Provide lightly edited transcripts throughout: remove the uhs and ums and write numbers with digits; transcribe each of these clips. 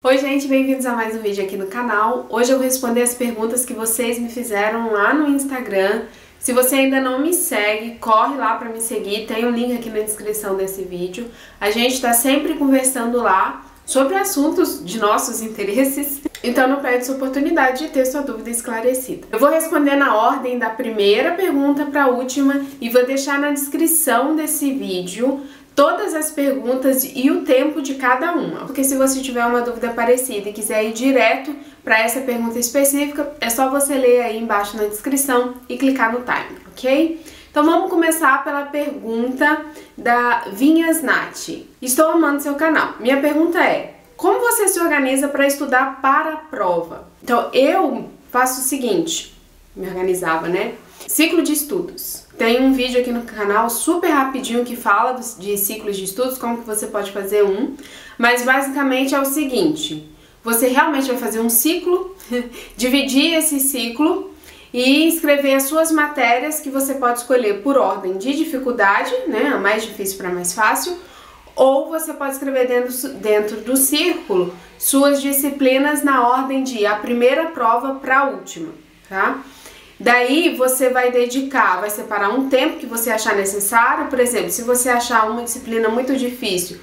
Oi gente, bem-vindos a mais um vídeo aqui no canal. Hoje eu vou responder as perguntas que vocês me fizeram lá no Instagram. Se você ainda não me segue, corre lá para me seguir, tem um link aqui na descrição desse vídeo. A gente está sempre conversando lá sobre assuntos de nossos interesses, então não perde essa oportunidade de ter sua dúvida esclarecida. Eu vou responder na ordem da primeira pergunta para a última e vou deixar na descrição desse vídeo todas as perguntas e o tempo de cada uma, porque se você tiver uma dúvida parecida e quiser ir direto para essa pergunta específica, é só você ler aí embaixo na descrição e clicar no timer, ok? Então vamos começar pela pergunta da Vinhas Nath. Estou amando seu canal. Minha pergunta é: como você se organiza para estudar para a prova? Então eu faço o seguinte, me organizava, né? Ciclo de estudos. Tem um vídeo aqui no canal super rapidinho que fala de ciclos de estudos, como que você pode fazer um, mas basicamente é o seguinte: você realmente vai fazer um ciclo, dividir esse ciclo e escrever as suas matérias que você pode escolher por ordem de dificuldade, né, a mais difícil para a mais fácil, ou você pode escrever dentro do círculo suas disciplinas na ordem de a primeira prova para a última, tá? Daí você vai dedicar, vai separar um tempo que você achar necessário. Por exemplo, se você achar uma disciplina muito difícil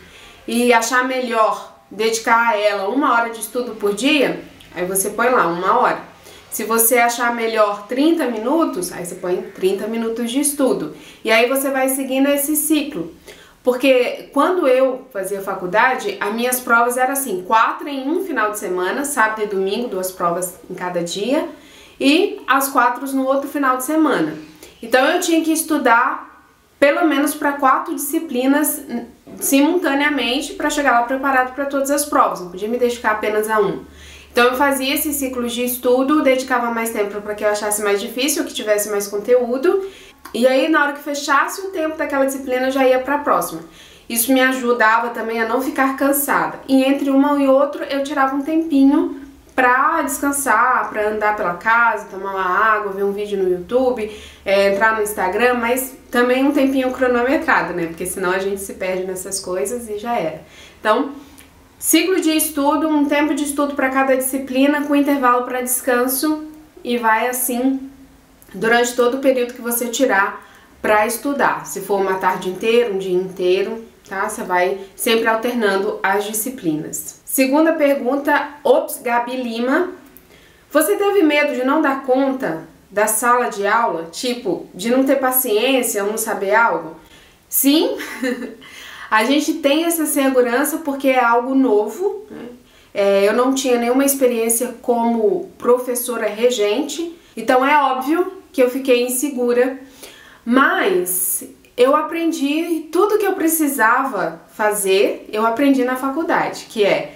e achar melhor dedicar a ela 1 hora de estudo por dia, aí você põe lá 1 hora. Se você achar melhor 30 minutos, aí você põe 30 minutos de estudo. E aí você vai seguindo esse ciclo. Porque quando eu fazia faculdade, as minhas provas eram assim, 4 em um final de semana, sábado e domingo, 2 provas em cada dia, e as 4 no outro final de semana. Então eu tinha que estudar pelo menos para 4 disciplinas simultaneamente para chegar lá preparado para todas as provas, não podia me dedicar apenas a um. Então eu fazia esses ciclos de estudo, dedicava mais tempo para que eu achasse mais difícil, que tivesse mais conteúdo, e aí na hora que fechasse o tempo daquela disciplina eu já ia para a próxima. Isso me ajudava também a não ficar cansada. E entre uma e outra eu tirava um tempinho para descansar, para andar pela casa, tomar uma água, ver um vídeo no YouTube, entrar no Instagram, mas também um tempinho cronometrado, né? Porque senão a gente se perde nessas coisas e já era. Então, ciclo de estudo, um tempo de estudo para cada disciplina, com intervalo para descanso, e vai assim durante todo o período que você tirar para estudar. Se for uma tarde inteira, um dia inteiro, tá? Você vai sempre alternando as disciplinas. Segunda pergunta, Ops Gabi Lima. Você teve medo de não dar conta da sala de aula? Tipo, de não ter paciência ou não saber algo? Sim, a gente tem essa segurança porque é algo novo, né? Eu não tinha nenhuma experiência como professora regente, então é óbvio que eu fiquei insegura, mas eu aprendi tudo que eu precisava fazer, eu aprendi na faculdade, que é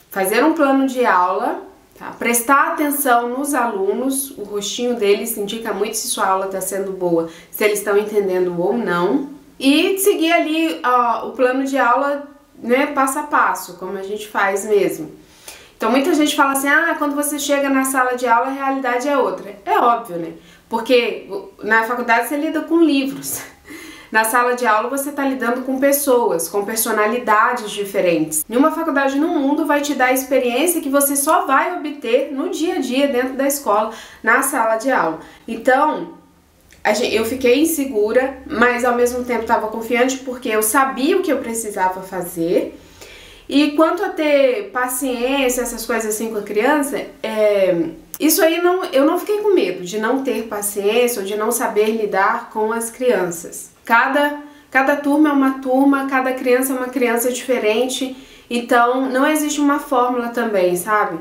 fazer um plano de aula, tá? Prestar atenção nos alunos, o rostinho deles indica muito se sua aula está sendo boa, se eles estão entendendo ou não, e seguir ali o plano de aula, né, passo a passo, como a gente faz mesmo. Então muita gente fala assim, quando você chega na sala de aula a realidade é outra. É óbvio, né? Porque na faculdade você lida com livros. Na sala de aula você está lidando com pessoas, com personalidades diferentes. Nenhuma faculdade no mundo vai te dar a experiência que você só vai obter no dia a dia dentro da escola, na sala de aula. Então, eu fiquei insegura, mas ao mesmo tempo estava confiante porque eu sabia o que eu precisava fazer. E quanto a ter paciência, essas coisas assim com a criança, isso aí eu não fiquei com medo de não ter paciência ou de não saber lidar com as crianças. Cada turma é uma turma, cada criança é uma criança diferente, então não existe uma fórmula também, sabe?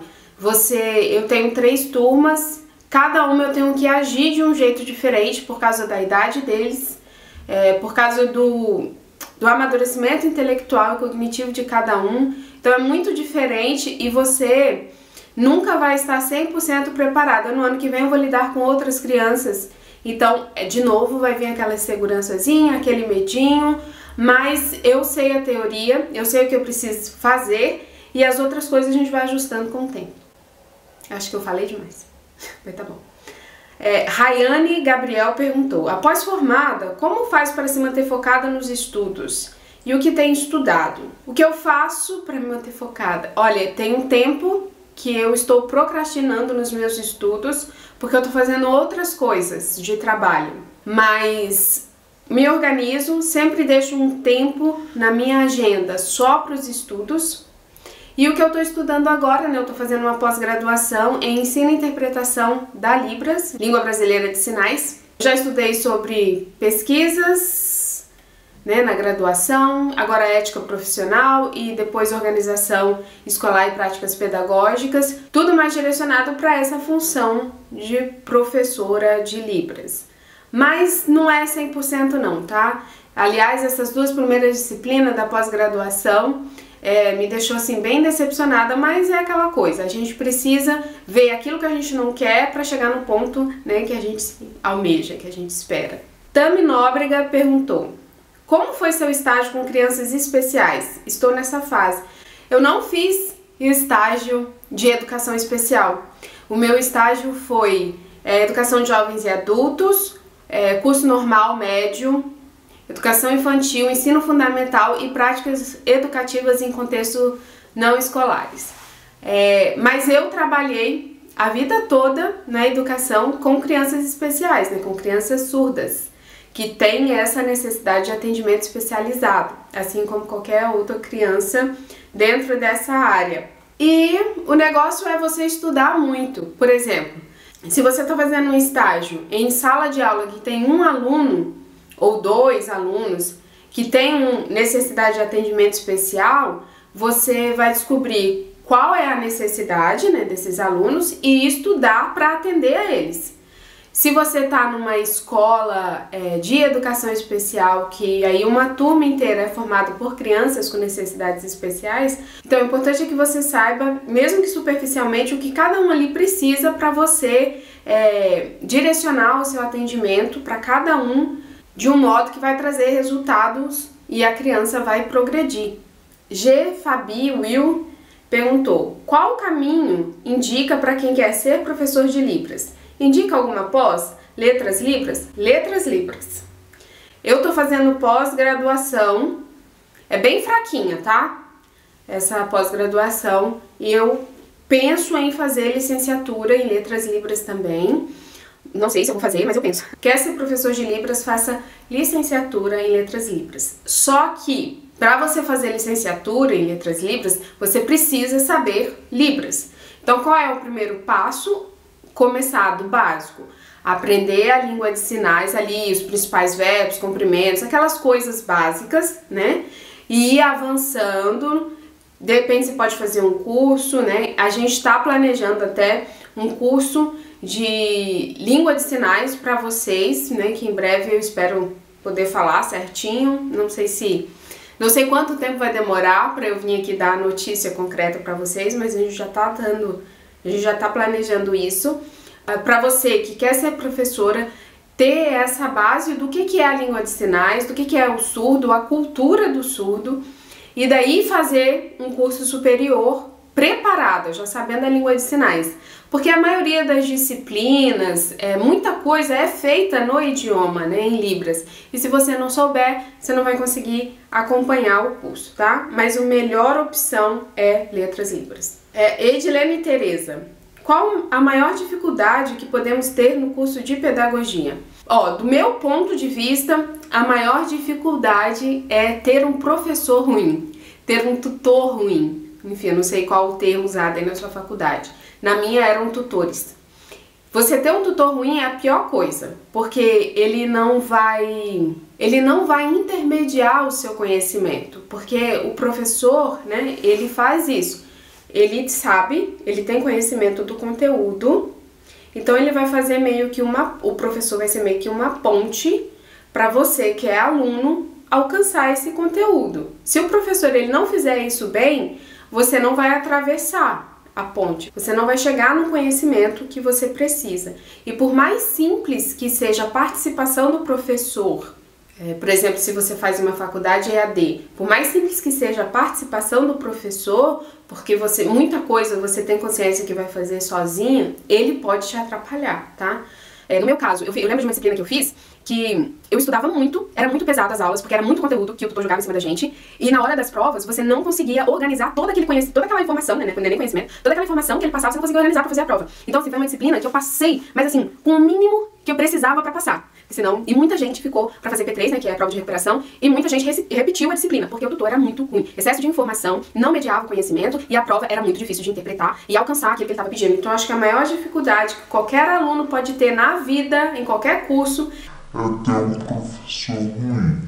Eu tenho 3 turmas, cada uma eu tenho que agir de um jeito diferente por causa da idade deles, por causa do amadurecimento intelectual e cognitivo de cada um, então é muito diferente e você nunca vai estar 100% preparada. No ano que vem eu vou lidar com outras crianças, então de novo vai vir aquela insegurançazinha, aquele medinho, mas eu sei a teoria, eu sei o que eu preciso fazer e as outras coisas a gente vai ajustando com o tempo. Acho que eu falei demais, mas tá bom. Rayane Gabriel perguntou: após formada, como faz para se manter focada nos estudos? e o que tem estudado. O que eu faço para me manter focada? Olha, tem um tempo que eu estou procrastinando nos meus estudos porque eu tô fazendo outras coisas de trabalho, mas me organizo, sempre deixo um tempo na minha agenda só para os estudos. E o que eu tô estudando agora, né, eu tô fazendo uma pós-graduação em Ensino e Interpretação da Libras, Língua Brasileira de Sinais. Já estudei sobre pesquisas, né, na graduação, agora ética profissional e depois organização escolar e práticas pedagógicas, tudo mais direcionado para essa função de professora de Libras. Mas não é 100% não, tá? Aliás, essas duas primeiras disciplinas da pós-graduação me deixou assim bem decepcionada, mas é aquela coisa, a gente precisa ver aquilo que a gente não quer para chegar no ponto, né, que a gente almeja, que a gente espera. Tami Nóbrega perguntou: como foi seu estágio com crianças especiais? Estou nessa fase. Eu não fiz estágio de educação especial. O meu estágio foi educação de jovens e adultos, curso normal, médio, educação infantil, ensino fundamental e práticas educativas em contexto não escolares. Mas eu trabalhei a vida toda na educação com crianças especiais, né, com crianças surdas, que têm essa necessidade de atendimento especializado, assim como qualquer outra criança dentro dessa área. E o negócio é você estudar muito. Por exemplo, se você está fazendo um estágio em sala de aula que tem um aluno ou 2 alunos que têm necessidade de atendimento especial, você vai descobrir qual é a necessidade, né, desses alunos e estudar para atender a eles. Se você está numa escola de educação especial, que aí uma turma inteira é formada por crianças com necessidades especiais, então o importante é que você saiba, mesmo que superficialmente, o que cada um ali precisa para você direcionar o seu atendimento para cada um de um modo que vai trazer resultados e a criança vai progredir. G. Fabi Will perguntou: qual o caminho indica para quem quer ser professor de Libras? Indica alguma pós? Letras Libras? Letras Libras. Eu tô fazendo pós-graduação, é bem fraquinha, tá? Essa pós-graduação, e eu penso em fazer licenciatura em Letras Libras também. Não sei se eu vou fazer, mas eu penso. Quer ser professor de Libras, faça licenciatura em Letras Libras. Só que, para você fazer licenciatura em Letras Libras, você precisa saber Libras. Então, qual é o primeiro passo? Começar do básico. Aprender a língua de sinais ali, os principais verbos, comprimentos, aquelas coisas básicas, né? E ir avançando. De repente, você pode fazer um curso, né? A gente está planejando até um curso de língua de sinais para vocês, né, que em breve eu espero poder falar certinho. Não sei quanto tempo vai demorar para eu vir aqui dar a notícia concreta para vocês, mas a gente já tá planejando isso para você que quer ser professora, ter essa base do que é a língua de sinais, do que é o surdo, a cultura do surdo, e daí fazer um curso superior preparada, já sabendo a língua de sinais. Porque a maioria das disciplinas, muita coisa é feita no idioma, né, em Libras. E se você não souber, você não vai conseguir acompanhar o curso, tá? Mas a melhor opção é Letras Libras. Edilene Tereza: qual a maior dificuldade que podemos ter no curso de pedagogia? Do meu ponto de vista, a maior dificuldade é ter um professor ruim, ter um tutor ruim. Enfim, eu não sei qual o termo usado aí na sua faculdade. Na minha eram tutores. Você ter um tutor ruim é a pior coisa, porque ele não vai intermediar o seu conhecimento, porque o professor, né, ele faz isso. Ele sabe, ele tem conhecimento do conteúdo, então ele vai fazer meio que o professor vai ser meio que uma ponte para você que é aluno alcançar esse conteúdo. Se o professor ele não fizer isso bem, você não vai atravessar a ponte, você não vai chegar no conhecimento que você precisa. E por mais simples que seja a participação do professor, por exemplo, se você faz uma faculdade EAD, por mais simples que seja a participação do professor, porque muita coisa você tem consciência que vai fazer sozinha, ele pode te atrapalhar, tá? No meu caso, eu lembro de uma disciplina que eu fiz, que eu estudava muito, era muito pesado as aulas, porque era muito conteúdo que o tutor jogava em cima da gente, e na hora das provas você não conseguia organizar todo aquele conhecimento, toda aquela informação, né, não é nem conhecimento, toda aquela informação que ele passava, você não conseguia organizar pra fazer a prova. Então, assim, foi uma disciplina que eu passei, mas assim, com o mínimo que eu precisava pra passar. Senão, e muita gente ficou pra fazer P3, né, que é a prova de recuperação, e muita gente repetiu a disciplina, porque o tutor era muito ruim. Excesso de informação, não mediava o conhecimento, e a prova era muito difícil de interpretar e alcançar aquilo que ele estava pedindo. Então, acho que a maior dificuldade que qualquer aluno pode ter na vida, em qualquer curso, é ter um professor ruim.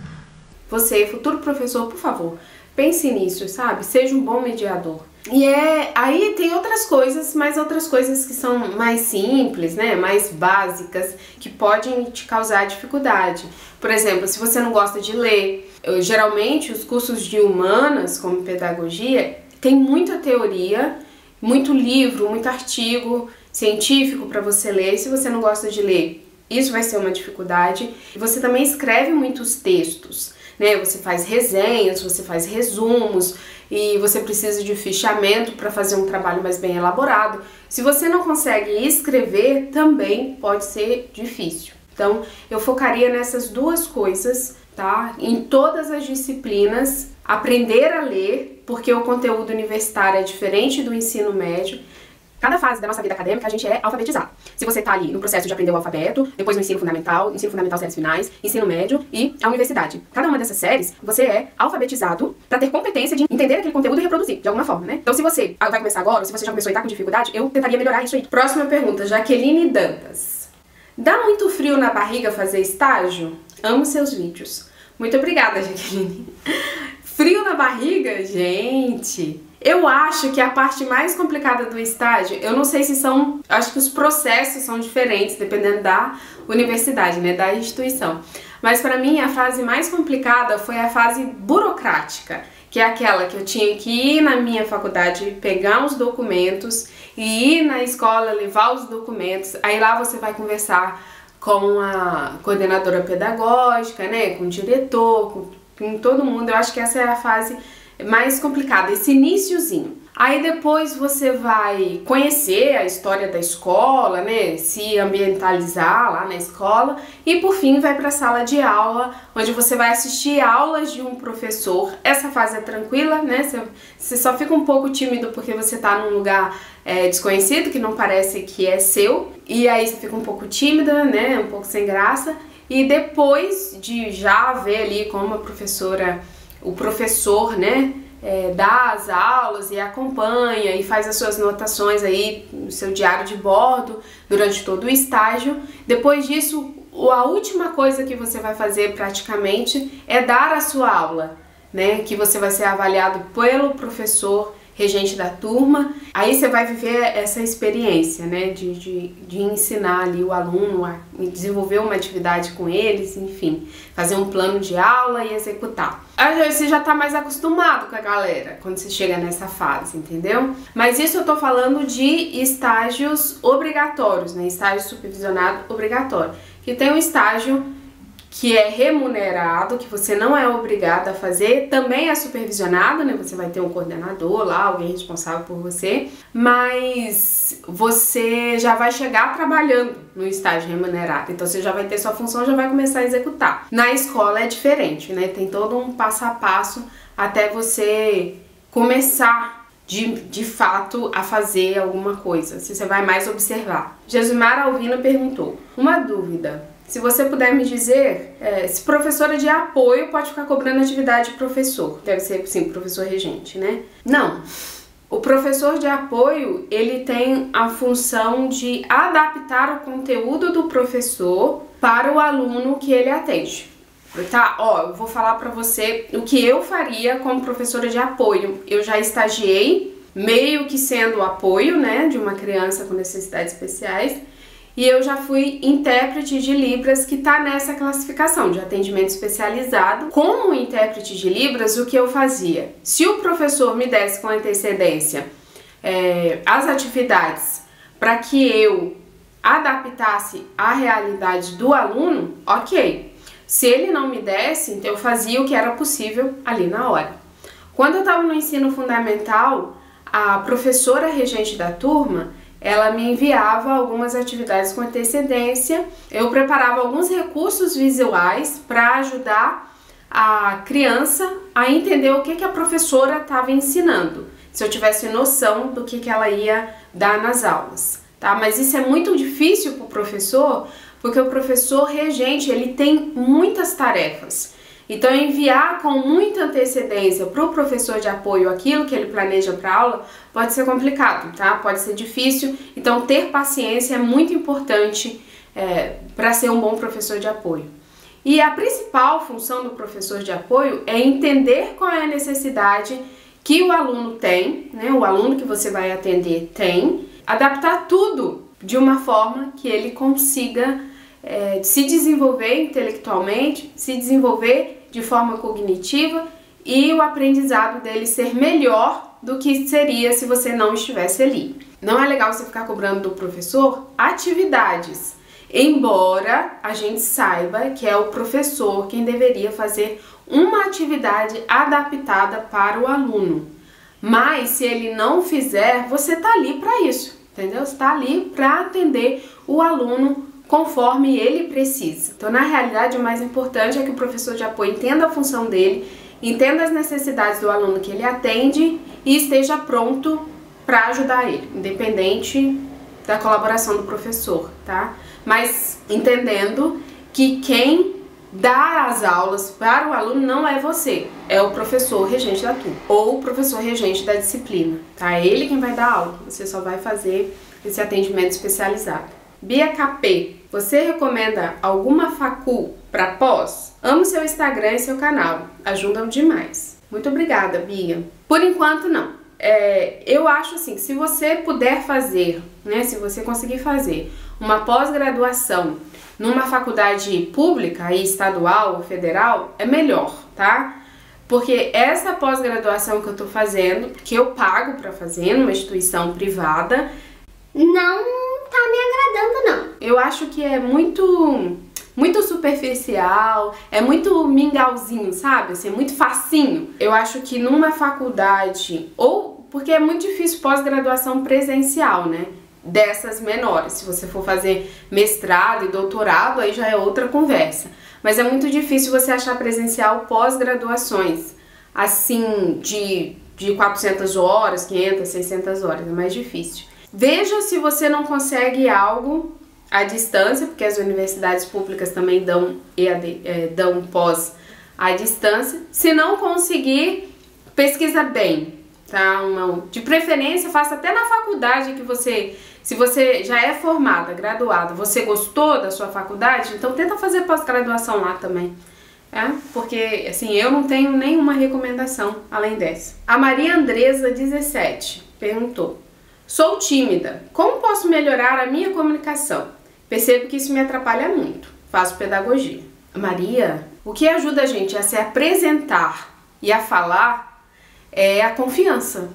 Você, futuro professor, por favor, pense nisso, sabe? Seja um bom mediador. E aí tem outras coisas, mas outras coisas que são mais simples, né? Mais básicas, que podem te causar dificuldade. Por exemplo, se você não gosta de ler, geralmente os cursos de humanas, como pedagogia, tem muita teoria, muito livro, muito artigo científico para você ler. Se você não gosta de ler, isso vai ser uma dificuldade. Você também escreve muitos textos, né? Você faz resenhas, você faz resumos e você precisa de fichamento para fazer um trabalho mais bem elaborado. Se você não consegue escrever, também pode ser difícil. Então, eu focaria nessas duas coisas, tá? Em todas as disciplinas, aprender a ler, porque o conteúdo universitário é diferente do ensino médio. Cada fase da nossa vida acadêmica a gente é alfabetizado. Se você tá ali no processo de aprender o alfabeto, depois no ensino fundamental séries finais, ensino médio e a universidade. Cada uma dessas séries, você é alfabetizado para ter competência de entender aquele conteúdo e reproduzir, de alguma forma, né? Então se você vai começar agora, ou se você já começou e tá com dificuldade, eu tentaria melhorar isso aí. Próxima pergunta, Jaqueline Dantas. Dá muito frio na barriga fazer estágio? Amo seus vídeos. Muito obrigada, Jaqueline. Frio na barriga? Gente... Eu acho que a parte mais complicada do estágio, eu não sei se são, acho que os processos são diferentes, dependendo da universidade, né, da instituição. Mas para mim a fase mais complicada foi a fase burocrática, que é aquela que eu tinha que ir na minha faculdade, pegar os documentos e ir na escola, levar os documentos, aí lá você vai conversar com a coordenadora pedagógica, né, com o diretor, com todo mundo. Eu acho que essa é a fase mais complicado, esse iniciozinho. Aí depois você vai conhecer a história da escola, né, se ambientalizar lá na escola e por fim vai para a sala de aula, onde você vai assistir aulas de um professor. Essa fase é tranquila, né, você só fica um pouco tímido porque você tá num lugar desconhecido, que não parece que é seu, e aí você fica um pouco tímida, né, um pouco sem graça, e depois de já ver ali como a professora, o professor, né, dá as aulas e acompanha e faz as suas anotações aí no seu diário de bordo durante todo o estágio. Depois disso, a última coisa que você vai fazer praticamente é dar a sua aula, né, que você vai ser avaliado pelo professor regente da turma. Aí você vai viver essa experiência, né, de ensinar ali o aluno a desenvolver uma atividade com eles, enfim, fazer um plano de aula e executar. Aí você já tá mais acostumado com a galera quando você chega nessa fase, entendeu? Mas isso eu tô falando de estágios obrigatórios, né, estágio supervisionado obrigatório, que tem um estágio que é remunerado, que você não é obrigado a fazer, também é supervisionado, né? Você vai ter um coordenador lá, alguém responsável por você, mas você já vai chegar trabalhando no estágio remunerado, então você já vai ter sua função, já vai começar a executar. Na escola é diferente, né? Tem todo um passo a passo até você começar de fato a fazer alguma coisa, se você vai mais observar. Jesuimar Alvina perguntou, uma dúvida: se você puder me dizer, se professora de apoio pode ficar cobrando atividade de professor. Deve ser, sim, professor regente, né? Não. O professor de apoio, ele tem a função de adaptar o conteúdo do professor para o aluno que ele atende. Tá? Ó, eu vou falar pra você o que eu faria como professora de apoio. Eu já estagiei, meio que sendo o apoio, né, de uma criança com necessidades especiais. E eu já fui intérprete de Libras, que está nessa classificação de atendimento especializado. Como intérprete de Libras, o que eu fazia? Se o professor me desse com antecedência as atividades para que eu adaptasse à realidade do aluno, ok. Se ele não me desse, então eu fazia o que era possível ali na hora. Quando eu estava no ensino fundamental, a professora regente da turma ela me enviava algumas atividades com antecedência. Eu preparava alguns recursos visuais para ajudar a criança a entender o que a professora estava ensinando, se eu tivesse noção do que ela ia dar nas aulas, tá? Mas isso é muito difícil para o professor, porque o professor regente, ele tem muitas tarefas. Então, enviar com muita antecedência para o professor de apoio aquilo que ele planeja para a aula pode ser complicado, tá? Pode ser difícil. Então, ter paciência é muito importante para ser um bom professor de apoio. E a principal função do professor de apoio é entender qual é a necessidade que o aluno tem, né? O aluno que você vai atender tem, adaptar tudo de uma forma que ele consiga se desenvolver intelectualmente, se desenvolver de forma cognitiva e o aprendizado dele ser melhor do que seria se você não estivesse ali. Não é legal você ficar cobrando do professor atividades, embora a gente saiba que é o professor quem deveria fazer uma atividade adaptada para o aluno. Mas se ele não fizer, você tá ali para isso, entendeu? Você tá ali para atender o aluno conforme ele precisa. Então, na realidade, o mais importante é que o professor de apoio entenda a função dele, entenda as necessidades do aluno que ele atende e esteja pronto para ajudar ele, independente da colaboração do professor, tá? Mas entendendo que quem dá as aulas para o aluno não é você, é o professor regente da turma ou o professor regente da disciplina, tá? É ele quem vai dar aula, você só vai fazer esse atendimento especializado. Bia KP, você recomenda alguma facul para pós? Amo seu Instagram e seu canal, ajudam demais. Muito obrigada, Bia. Por enquanto, não. Eu acho assim, se você puder fazer, né, se você conseguir fazer uma pós-graduação numa faculdade pública, aí, estadual ou federal, é melhor, tá? Porque essa pós-graduação que eu tô fazendo, que eu pago para fazer numa instituição privada, não tá me agradando, não. Eu acho que é muito superficial, é muito mingauzinho, sabe? Assim, muito facinho. Eu acho que numa faculdade, ou porque é muito difícil pós-graduação presencial, né? Dessas menores. Se você for fazer mestrado e doutorado, aí já é outra conversa. Mas é muito difícil você achar presencial pós-graduações, assim, de 400 horas, 500, 600 horas. É mais difícil. Veja se você não consegue algo à distância, porque as universidades públicas também dão dão pós à distância. Se não conseguir, pesquisa bem, tá? De preferência, faça até na faculdade que você, se você já é formada, graduada, você gostou da sua faculdade, então tenta fazer pós-graduação lá também. Porque, assim, eu não tenho nenhuma recomendação além dessa. A Maria Andresa 17 perguntou: sou tímida, como posso melhorar a minha comunicação? Percebo que isso me atrapalha muito. Faço pedagogia. Maria, o que ajuda a gente a se apresentar e a falar é a confiança.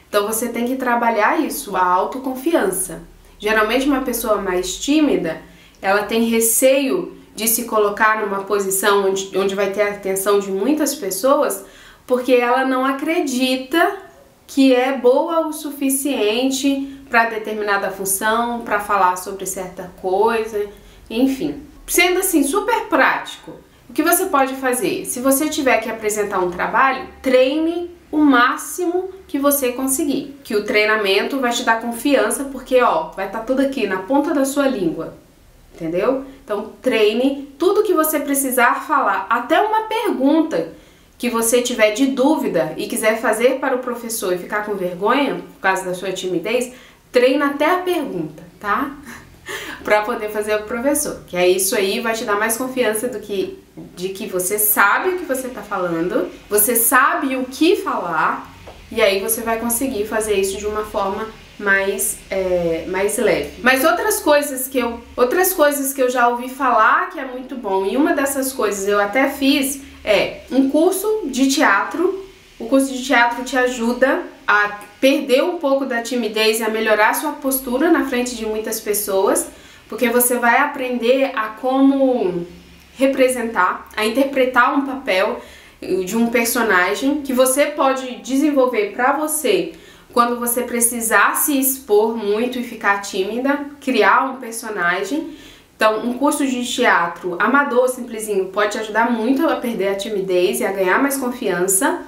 Então você tem que trabalhar isso, a autoconfiança. Geralmente uma pessoa mais tímida, ela tem receio de se colocar numa posição onde vai ter a atenção de muitas pessoas, porque ela não acredita que é boa o suficiente para determinada função, para falar sobre certa coisa, enfim. Sendo assim, super prático, o que você pode fazer? Se você tiver que apresentar um trabalho, treine o máximo que você conseguir. Que o treinamento vai te dar confiança, porque ó, vai estar tudo aqui na ponta da sua língua, entendeu? Então treine tudo que você precisar falar, até uma pergunta que você tiver de dúvida e quiser fazer para o professor e ficar com vergonha por causa da sua timidez, treina até a pergunta, tá? Para poder fazer o professor, que é isso aí, vai te dar mais confiança de que você sabe o que você tá falando, você sabe o que falar, e aí você vai conseguir fazer isso de uma forma mais leve. Mas outras coisas que eu já ouvi falar que é muito bom, e uma dessas coisas eu até fiz, um curso de teatro. O curso de teatro te ajuda a perder um pouco da timidez e a melhorar a sua postura na frente de muitas pessoas, porque você vai aprender a como representar, a interpretar um papel de um personagem que você pode desenvolver para você quando você precisar se expor muito e ficar tímida, criar um personagem. Então, um curso de teatro amador, simplesinho, pode te ajudar muito a perder a timidez e a ganhar mais confiança.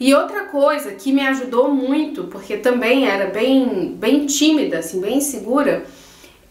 E outra coisa que me ajudou muito, porque também era bem tímida, assim, bem insegura,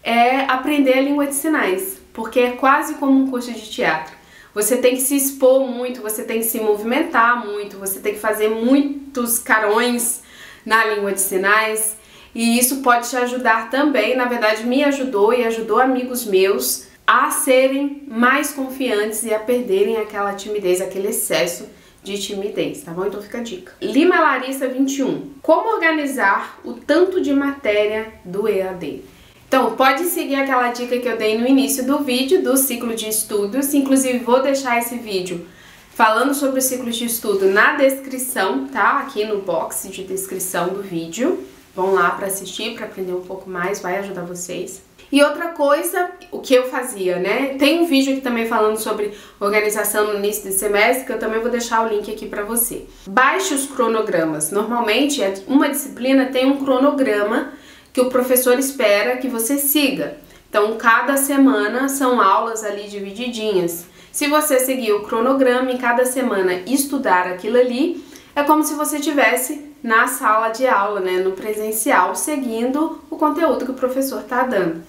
é aprender a língua de sinais, porque é quase como um curso de teatro. Você tem que se expor muito, você tem que se movimentar muito, você tem que fazer muitos carões na língua de sinais. E isso pode te ajudar também, na verdade me ajudou e ajudou amigos meus a serem mais confiantes e a perderem aquela timidez, aquele excesso de timidez, tá bom? Então fica a dica. Lima Larissa 21. Como organizar o tanto de matéria do EAD? Então, pode seguir aquela dica que eu dei no início do vídeo, do ciclo de estudos. Inclusive, vou deixar esse vídeo falando sobre o ciclo de estudo na descrição, tá? Aqui no box de descrição do vídeo. Vão lá para assistir, para aprender um pouco mais, vai ajudar vocês. E outra coisa, o que eu fazia, né? Tem um vídeo aqui também falando sobre organização no início do semestre, que eu também vou deixar o link aqui para você. Baixe os cronogramas. Normalmente, uma disciplina tem um cronograma que o professor espera que você siga. Então, cada semana são aulas ali divididinhas. Se você seguir o cronograma e cada semana estudar aquilo ali, é como se você tivesse na sala de aula, né, no presencial, seguindo o conteúdo que o professor está dando.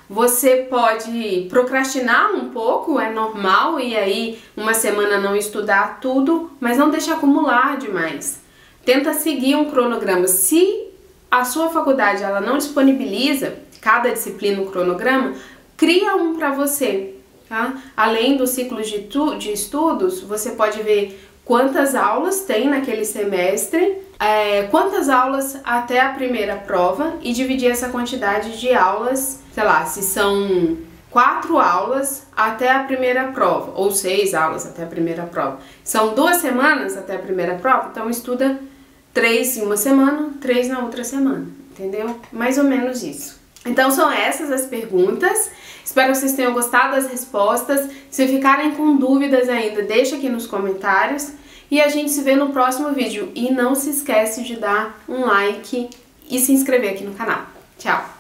Você pode procrastinar um pouco, é normal, e aí uma semana não estudar tudo, mas não deixe acumular demais. Tenta seguir um cronograma. Se a sua faculdade ela não disponibiliza cada disciplina um cronograma, cria um para você, tá? Além do ciclo de estudos, você pode ver quantas aulas tem naquele semestre, quantas aulas até a primeira prova e dividir essa quantidade de aulas, sei lá, se são 4 aulas até a primeira prova, ou 6 aulas até a primeira prova. São 2 semanas até a primeira prova, então estuda 3 em uma semana, 3 na outra semana, entendeu? Mais ou menos isso. Então são essas as perguntas, espero que vocês tenham gostado das respostas. Se ficarem com dúvidas ainda, deixa aqui nos comentários e a gente se vê no próximo vídeo. E não se esquece de dar um like e se inscrever aqui no canal. Tchau!